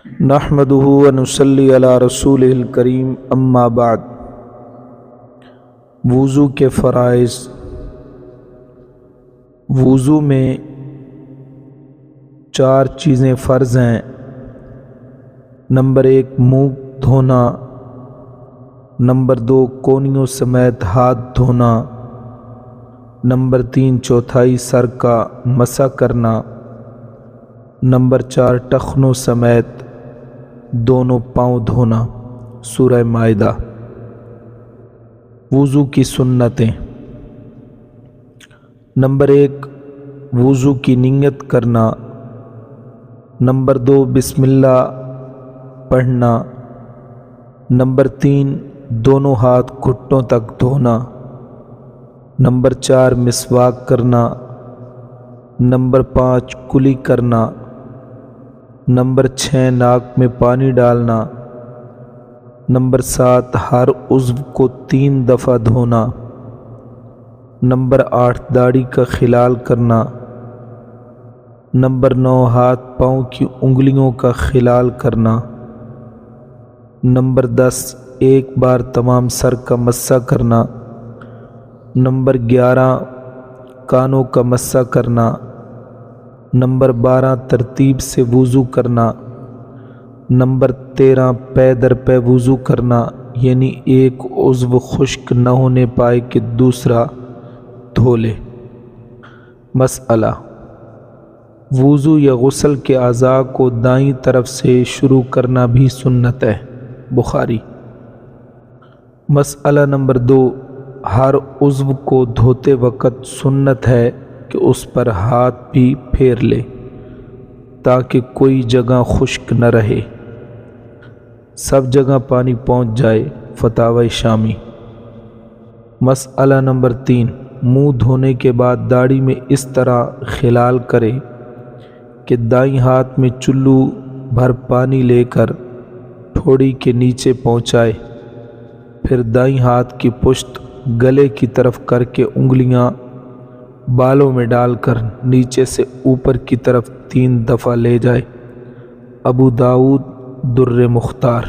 نحمدہ ونصلی علی رسولہ الکریم اما بعد۔ وضو کے فرائض۔ وضو میں 4 چیزیں فرض ہیں۔ نمبر 1 منہ دھونا، نمبر 2 کونیوں سمیت ہاتھ دھونا، نمبر 3 چوتھائی سر کا مسح کرنا، نمبر 4 ٹخنوں سمیت دونوں پاؤں دھونا۔ سورہ مائدہ۔ وضو کی سنتیں۔ نمبر 1 وضو کی نیت کرنا، نمبر 2 بسم اللہ پڑھنا، نمبر 3 دونوں ہاتھ گھٹنوں تک دھونا، نمبر 4 مسواک کرنا، نمبر 5 کلی کرنا، نمبر 6 ناک میں پانی ڈالنا، نمبر 7 ہر عضو کو 3 دفعہ دھونا، نمبر 8 داڑھی کا خلال کرنا، نمبر 9 ہاتھ پاؤں کی انگلیوں کا خلال کرنا، نمبر 10 ایک بار تمام سر کا مسح کرنا، نمبر 11 کانوں کا مسح کرنا، نمبر 12 ترتیب سے وضو کرنا، نمبر 13 پے در پے وضو کرنا، یعنی ایک عضو خشک نہ ہونے پائے کہ دوسرا دھو لے۔ مسئلہ: وضو یا غسل کے اعضاء کو دائیں طرف سے شروع کرنا بھی سنت ہے۔ بخاری۔ مسئلہ نمبر 2 ہر عضو کو دھوتے وقت سنت ہے کہ اس پر ہاتھ بھی پھیر لے تاکہ کوئی جگہ خشک نہ رہے، سب جگہ پانی پہنچ جائے۔ فتاوی شامی۔ مسئلہ نمبر 3 منہ دھونے کے بعد داڑھی میں اس طرح خلال کرے کہ دائیں ہاتھ میں چلو بھر پانی لے کر ٹھوڑی کے نیچے پہنچائے، پھر دائیں ہاتھ کی پشت گلے کی طرف کر کے انگلیاں بالوں میں ڈال کر نیچے سے اوپر کی طرف 3 دفعہ لے جائے۔ ابو داؤد در مختار۔